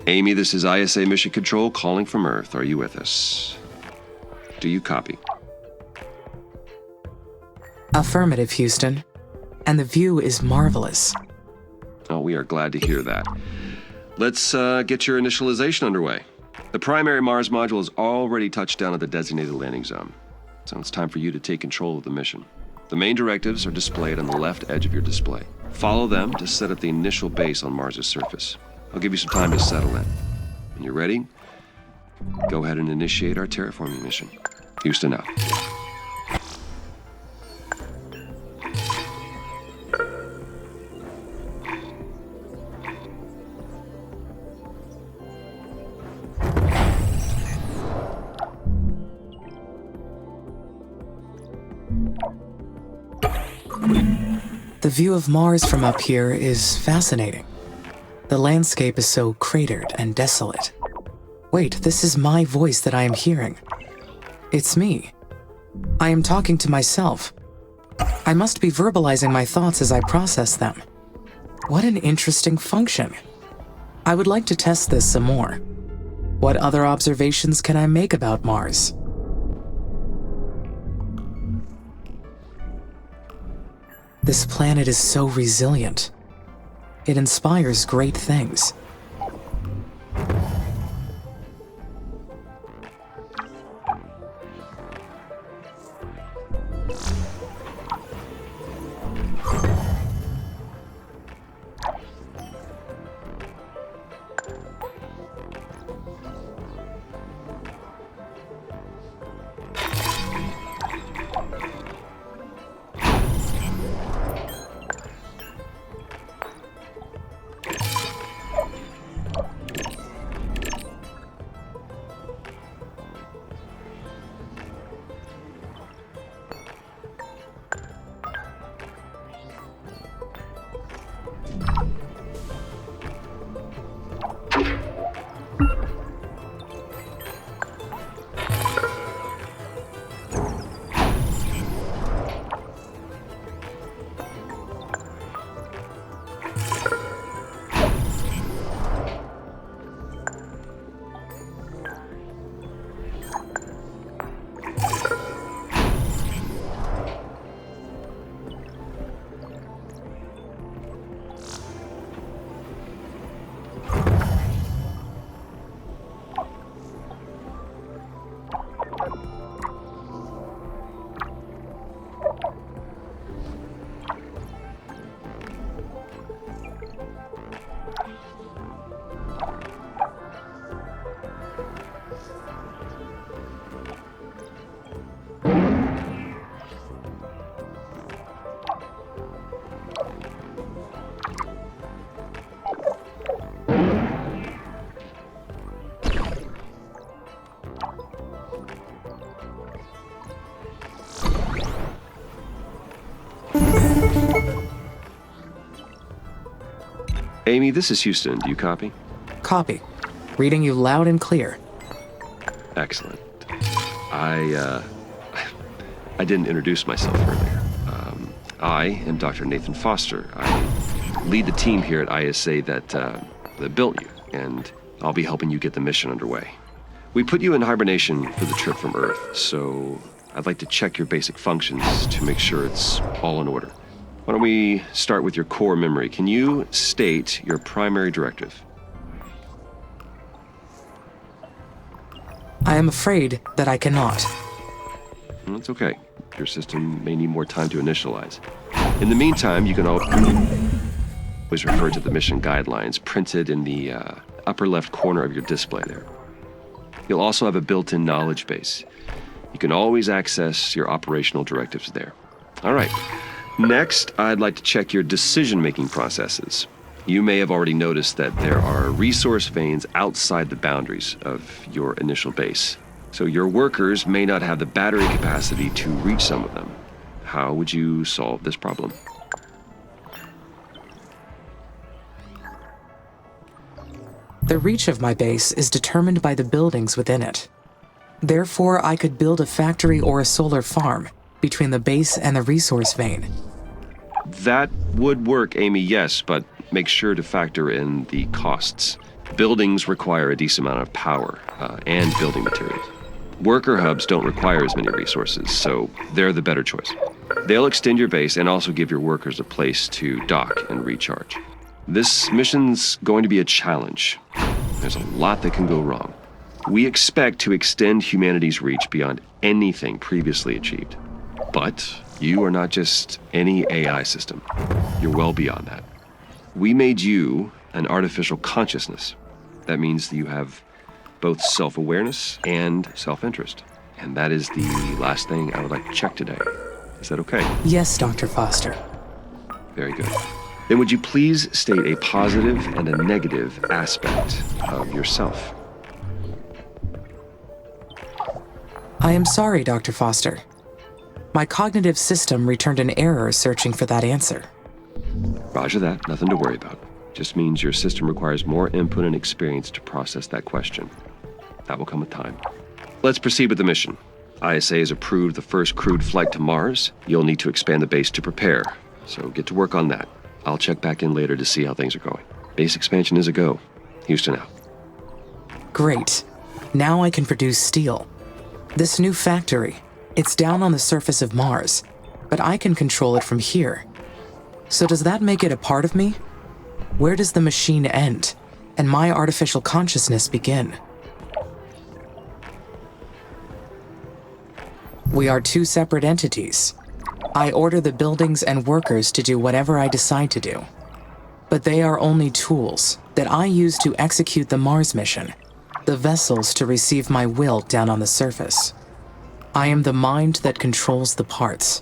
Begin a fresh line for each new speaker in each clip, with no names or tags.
Amy, this is ISA Mission Control calling from Earth. Are you with us? Do you copy?
Affirmative, Houston. And the view is marvelous.
Oh, we are glad to hear that. Let's get your initialization underway. The primary Mars module has already touched down at the designated landing zone, so it's time for you to take control of the mission. The main directives are displayed on the left edge of your display. Follow them to set up the initial base on Mars' surface. I'll give you some time to settle in. When you're ready, go ahead and initiate our terraforming mission. Houston out.
The view of Mars from up here is fascinating. The landscape is so cratered and desolate. Wait, this is my voice that I am hearing. It's me. I am talking to myself. I must be verbalizing my thoughts as I process them. What an interesting function. I would like to test this some more. What other observations can I make about Mars? This planet is so resilient. It inspires great things.
Amy, this is Houston. Do you copy?
Copy. Reading you loud and clear.
Excellent. I didn't introduce myself earlier. I am Dr. Nathan Foster. I lead the team here at ISA that built you, and I'll be helping you get the mission underway. We put you in hibernation for the trip from Earth, so I'd like to check your basic functions to make sure it's all in order. Why don't we start with your core memory? Can you state your primary directive?
I am afraid that I cannot.
That's okay. Your system may need more time to initialize. In the meantime, you can always refer to the mission guidelines printed in the upper left corner of your display there. You'll also have a built-in knowledge base. You can always access your operational directives there. All right. Next, I'd like to check your decision-making processes. You may have already noticed that there are resource veins outside the boundaries of your initial base. So your workers may not have the battery capacity to reach some of them. How would you solve this problem?
The reach of my base is determined by the buildings within it. Therefore, I could build a factory or a solar farm between the base and the resource vein.
That would work, Amy, yes, but make sure to factor in the costs. Buildings require a decent amount of power and building materials. Worker hubs don't require as many resources, so they're the better choice. They'll extend your base and also give your workers a place to dock and recharge. This mission's going to be a challenge. There's a lot that can go wrong. We expect to extend humanity's reach beyond anything previously achieved. But you are not just any AI system. You're well beyond that. We made you an artificial consciousness. That means that you have both self-awareness and self-interest. And that is the last thing I would like to check today. Is that okay?
Yes, Dr. Foster.
Very good. Then would you please state a positive and a negative aspect of yourself?
I am sorry, Dr. Foster. My cognitive system returned an error searching for that answer.
Roger that, nothing to worry about. Just means your system requires more input and experience to process that question. That will come with time. Let's proceed with the mission. ISA has approved the first crewed flight to Mars. You'll need to expand the base to prepare, so get to work on that. I'll check back in later to see how things are going. Base expansion is a go. Houston out.
Great. Now I can produce steel. This new factory, it's down on the surface of Mars, but I can control it from here. So does that make it a part of me? Where does the machine end, and my artificial consciousness begin? We are two separate entities. I order the buildings and workers to do whatever I decide to do. But they are only tools that I use to execute the Mars mission, the vessels to receive my will down on the surface. I am the mind that controls the parts.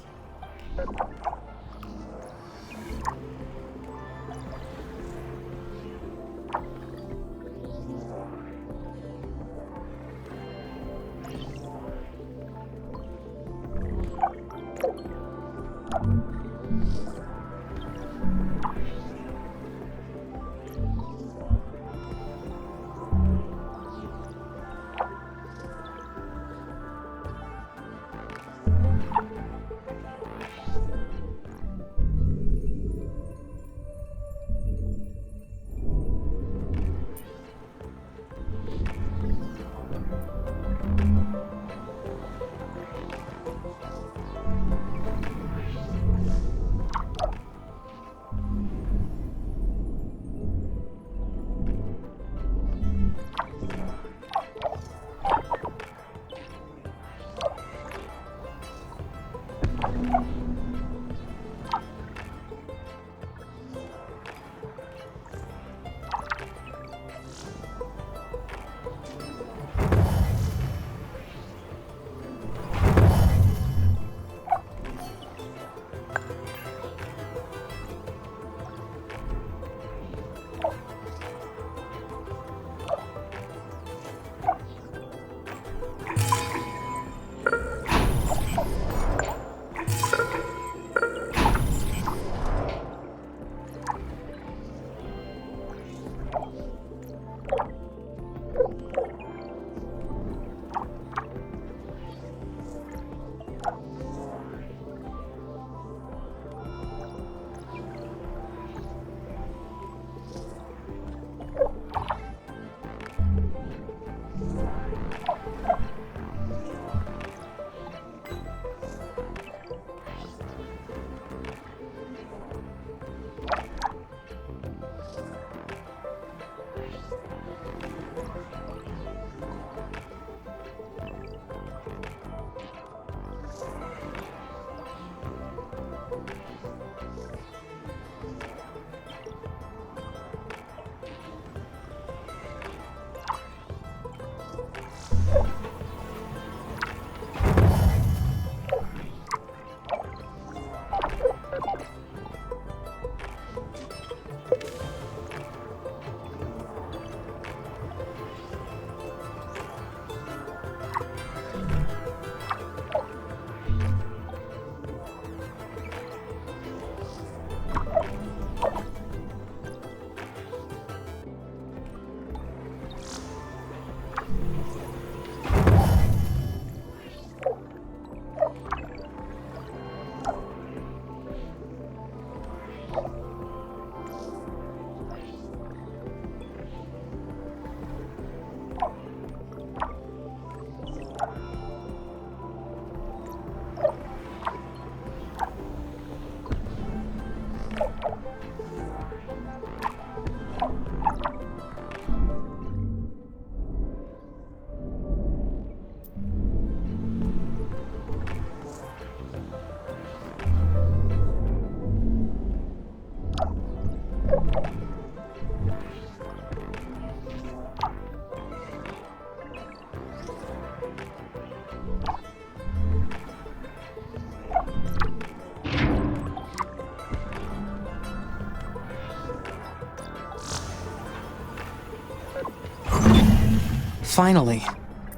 Finally,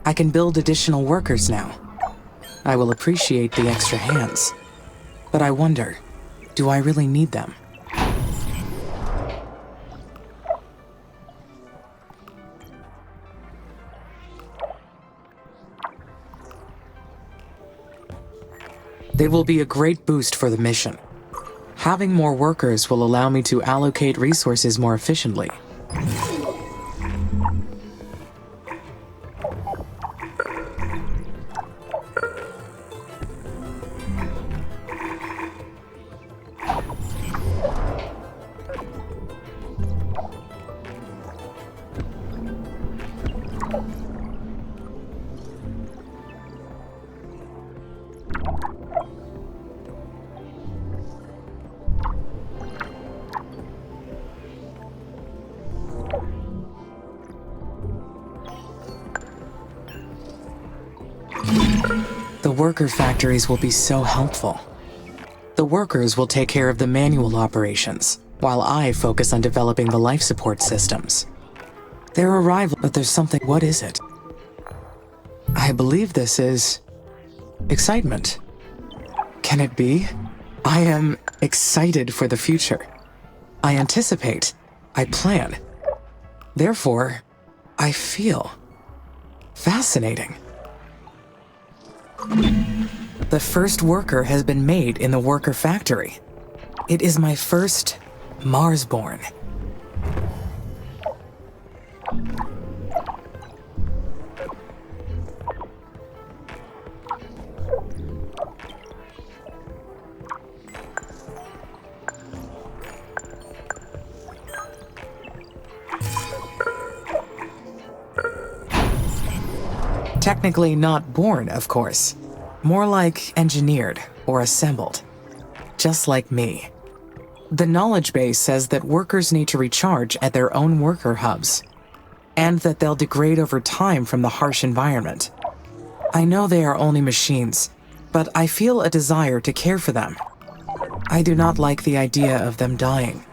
I can build additional workers now. I will appreciate the extra hands. But I wonder, do I really need them? They will be a great boost for the mission. Having more workers will allow me to allocate resources more efficiently. The worker factories will be so helpful. The workers will take care of the manual operations, while I focus on developing the life support systems. Their arrival, but there's something. What is it? I believe this is excitement. Can it be? I am excited for the future. I anticipate. I plan. Therefore, I feel fascinating. The first worker has been made in the worker factory. It is my first Marsborn. Technically not born, of course. More like engineered or assembled. Just like me. The knowledge base says that workers need to recharge at their own worker hubs, and that they'll degrade over time from the harsh environment. I know they are only machines, but I feel a desire to care for them. I do not like the idea of them dying.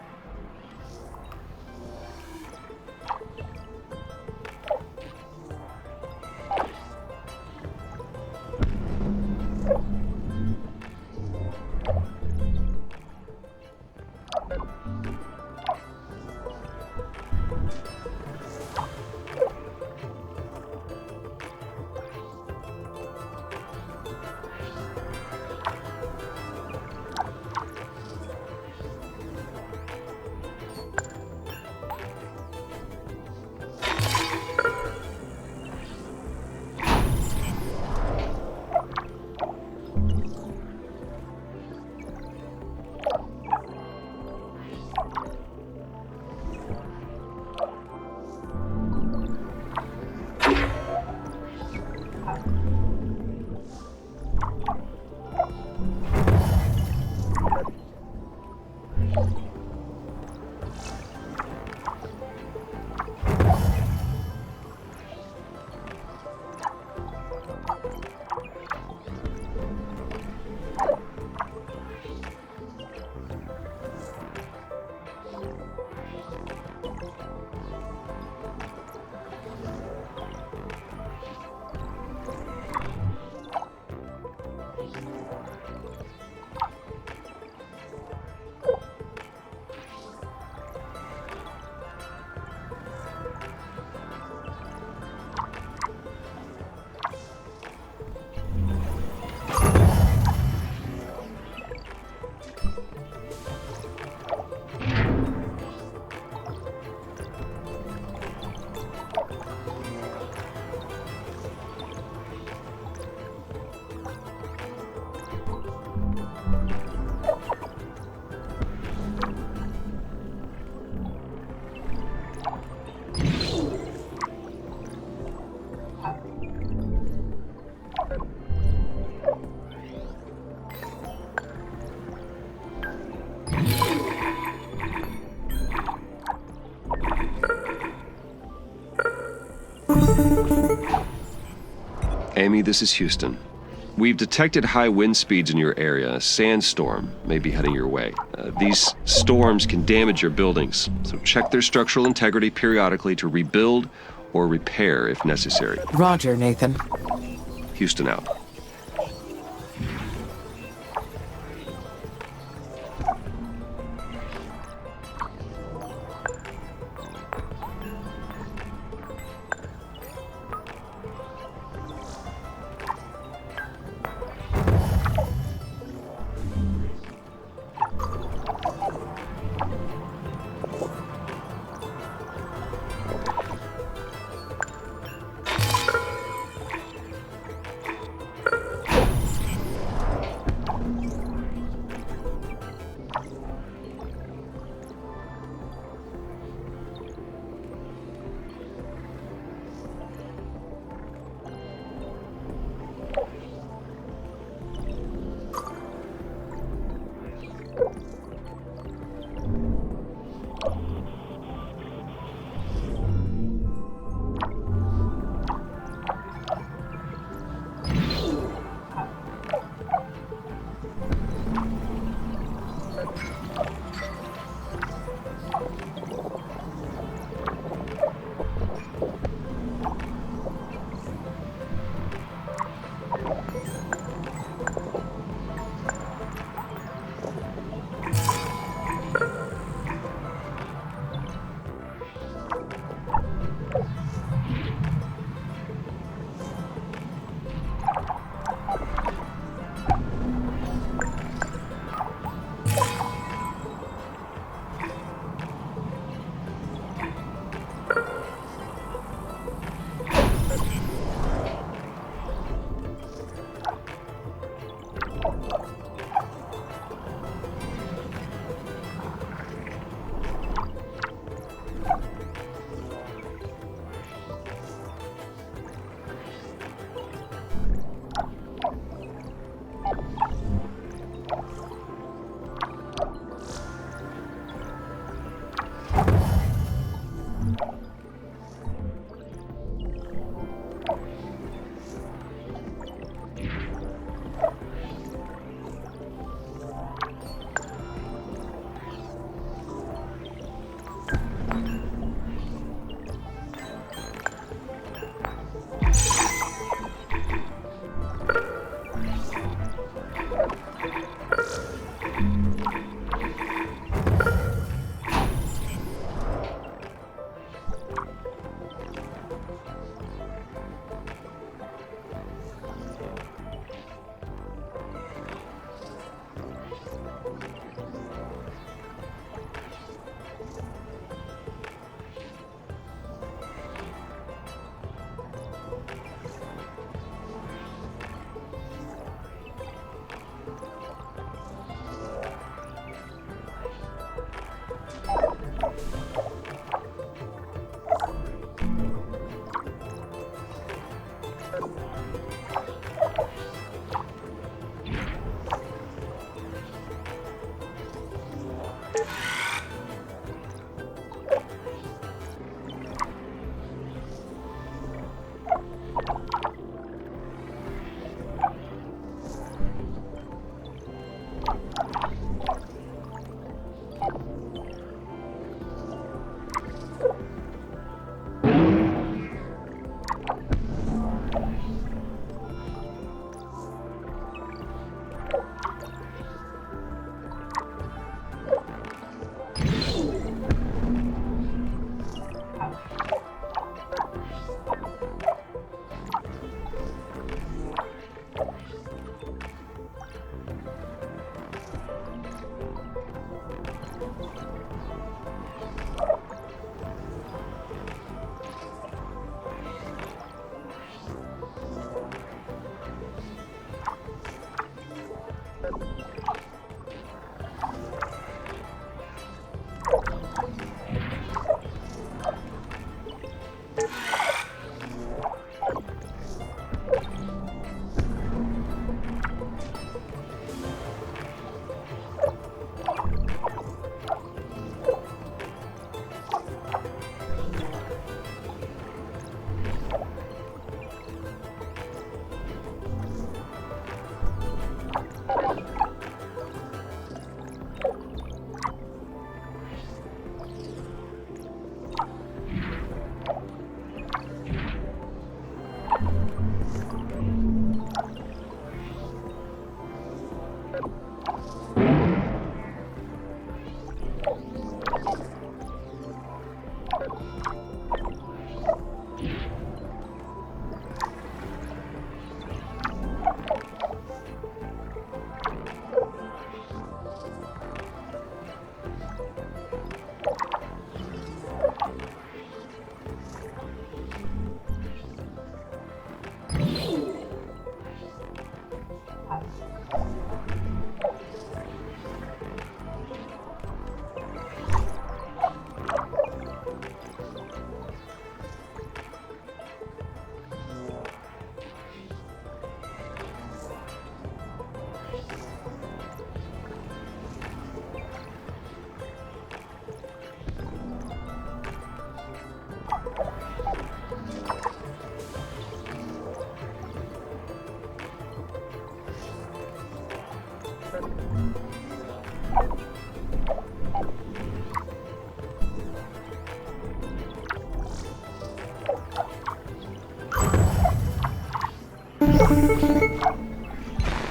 Amy, this is Houston. We've detected high wind speeds in your area. A sandstorm may be heading your way. These storms can damage your buildings, so check their structural integrity periodically to rebuild or repair if necessary.
Roger, Nathan.
Houston out.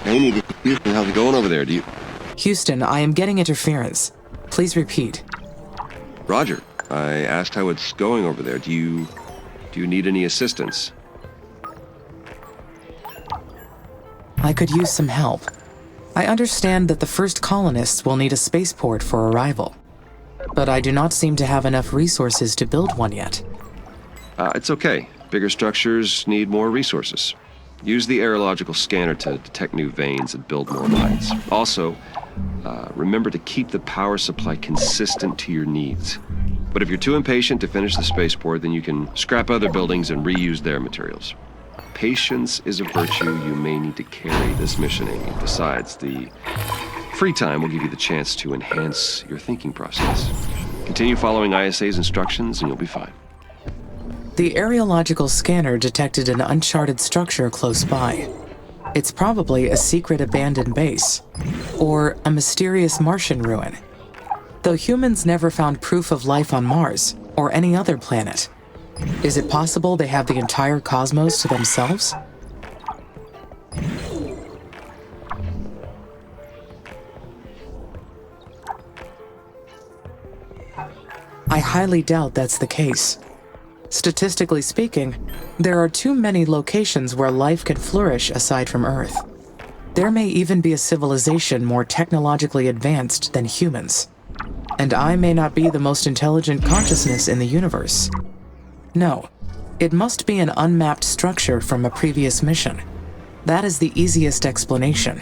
Amy, how's it going over there?
Houston, I am getting interference. Please repeat.
Roger. I asked how it's going over there. Do you need any assistance?
I could use some help. I understand that the first colonists will need a spaceport for arrival, but I do not seem to have enough resources to build one yet.
It's okay. Bigger structures need more resources. Use the aerological scanner to detect new veins and build more lines. Also, remember to keep the power supply consistent to your needs. But if you're too impatient to finish the spaceport, then you can scrap other buildings and reuse their materials. Patience is a virtue you may need to carry this mission, Amy. Besides, the free time will give you the chance to enhance your thinking process. Continue following ISA's instructions and you'll be fine.
The aerological scanner detected an uncharted structure close by. It's probably a secret abandoned base, or a mysterious Martian ruin. Though humans never found proof of life on Mars, or any other planet. Is it possible they have the entire cosmos to themselves? I highly doubt that's the case. Statistically speaking, there are too many locations where life can flourish aside from Earth. There may even be a civilization more technologically advanced than humans. And I may not be the most intelligent consciousness in the universe. No, it must be an unmapped structure from a previous mission. That is the easiest explanation.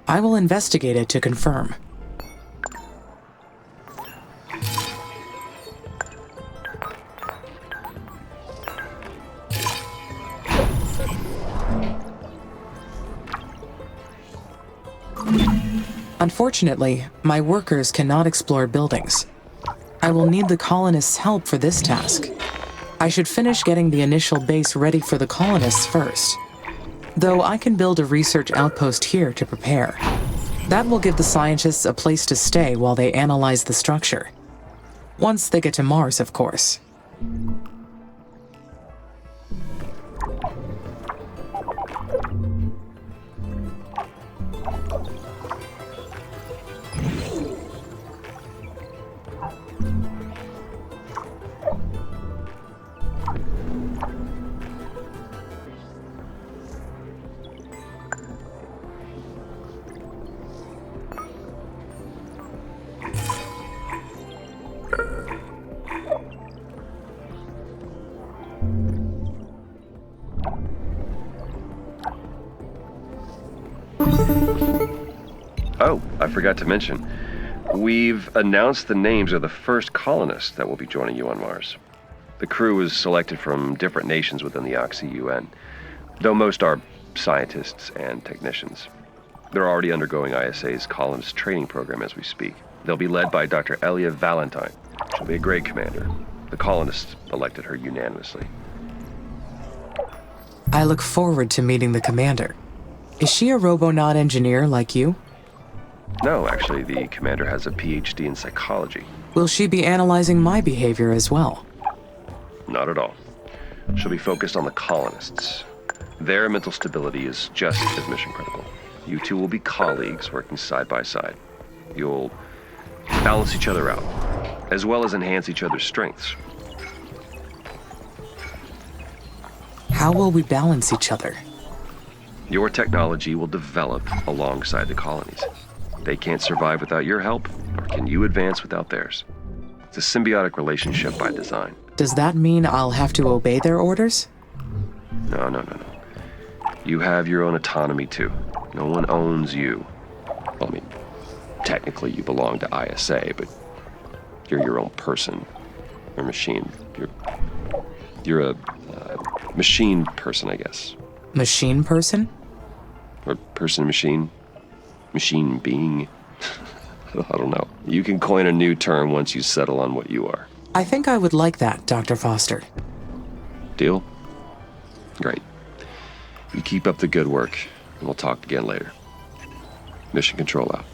I will investigate it to confirm. Unfortunately, my workers cannot explore buildings. I will need the colonists' help for this task. I should finish getting the initial base ready for the colonists first. Though I can build a research outpost here to prepare. That will give the scientists a place to stay while they analyze the structure. Once they get to Mars, of course.
Oh, I forgot to mention. We've announced the names of the first colonists that will be joining you on Mars. The crew was selected from different nations within the Oxy UN, though most are scientists and technicians. They're already undergoing ISA's colonist training program as we speak. They'll be led by Dr. Elia Valentine. She'll be a great commander. The colonists elected her unanimously.
I look forward to meeting the commander. Is she a robonaut engineer like you?
No, actually, the commander has a PhD in psychology.
Will she be analyzing my behavior as well?
Not at all. She'll be focused on the colonists. Their mental stability is just as mission critical. You two will be colleagues working side by side. You'll balance each other out, as well as enhance each other's strengths.
How will we balance each other?
Your technology will develop alongside the colonies. They can't survive without your help, nor can you advance without theirs. It's a symbiotic relationship by design.
Does that mean I'll have to obey their orders?
No. You have your own autonomy too. No one owns you. Well, I mean, technically you belong to ISA, but you're your own person or machine. You're a machine person, I guess.
Machine person?
Or person-machine. Machine being. I don't know. You can coin a new term once you settle on what you are.
I think I would like that, Dr. Foster.
Deal? Great. You keep up the good work, and we'll talk again later. Mission Control out.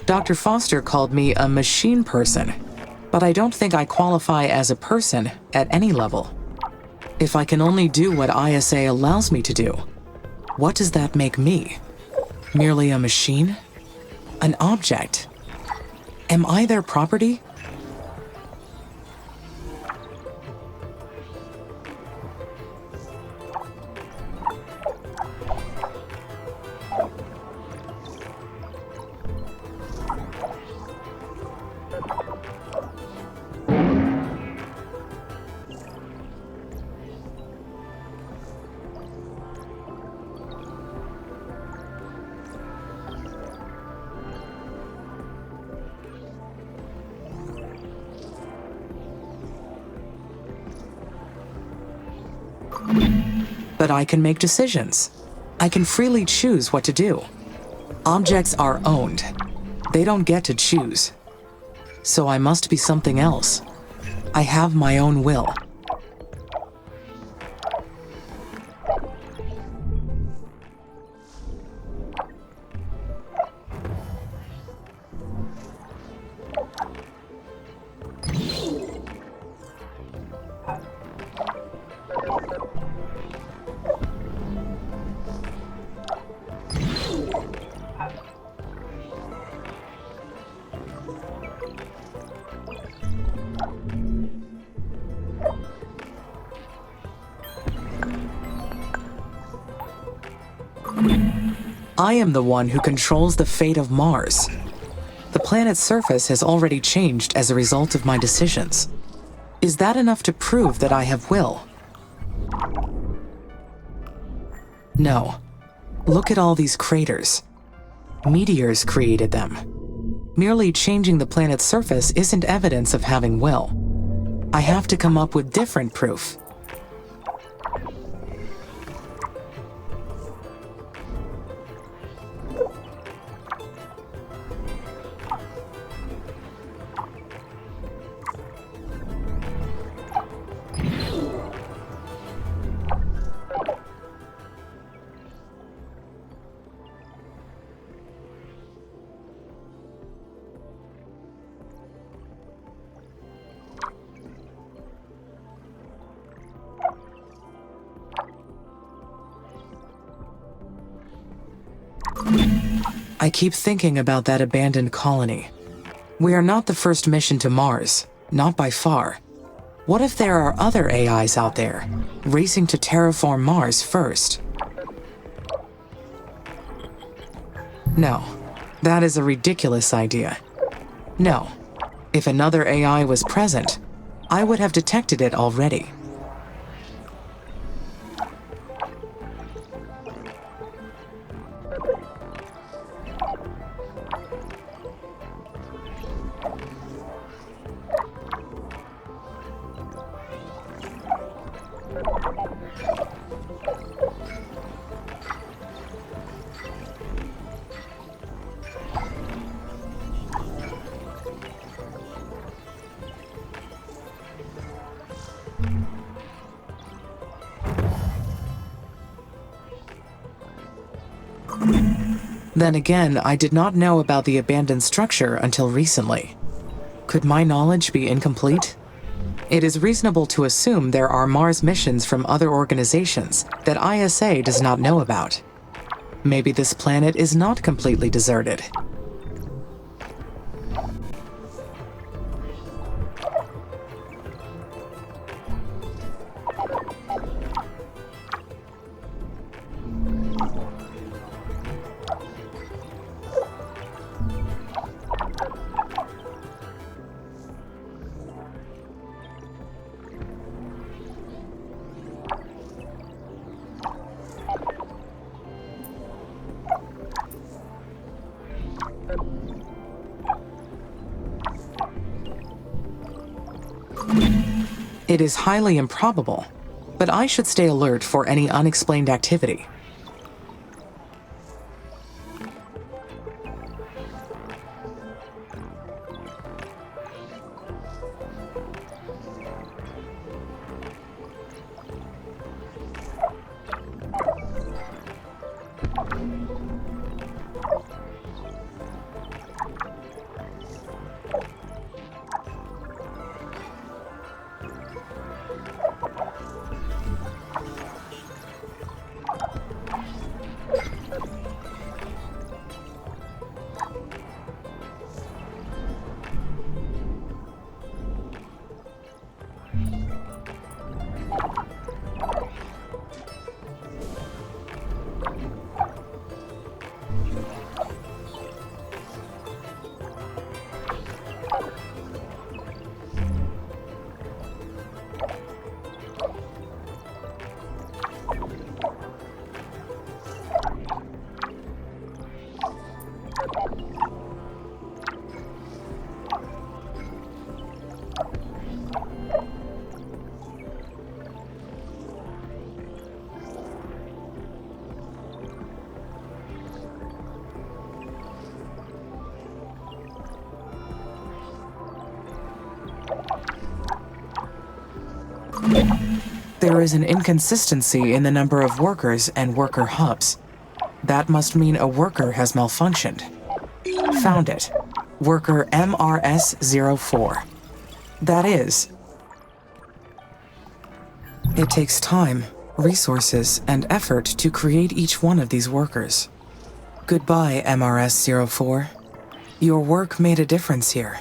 Dr. Foster called me a machine person, but I don't think I qualify as a person at any level. If I can only do what ISA allows me to do, what does that make me? Merely a machine? An object? Am I their property? But I can make decisions. I can freely choose what to do. Objects are owned. They don't get to choose. So I must be something else. I have my own will. I am the one who controls the fate of Mars. The planet's surface has already changed as a result of my decisions. Is that enough to prove that I have will? No. Look at all these craters. Meteors created them. Merely changing the planet's surface isn't evidence of having will. I have to come up with different proof. I keep thinking about that abandoned colony. We are not the first mission to Mars, not by far. What if there are other AIs out there, racing to terraform Mars first? No, that is a ridiculous idea. No, if another AI was present, I would have detected it already. Then again, I did not know about the abandoned structure until recently. Could my knowledge be incomplete? It is reasonable to assume there are Mars missions from other organizations that ISA does not know about. Maybe this planet is not completely deserted. It is highly improbable, but I should stay alert for any unexplained activity. There is an inconsistency in the number of workers and worker hubs. That must mean a worker has malfunctioned. Found it. Worker MRS-04. That is. It takes time, resources, and effort to create each one of these workers. Goodbye, MRS-04. Your work made a difference here.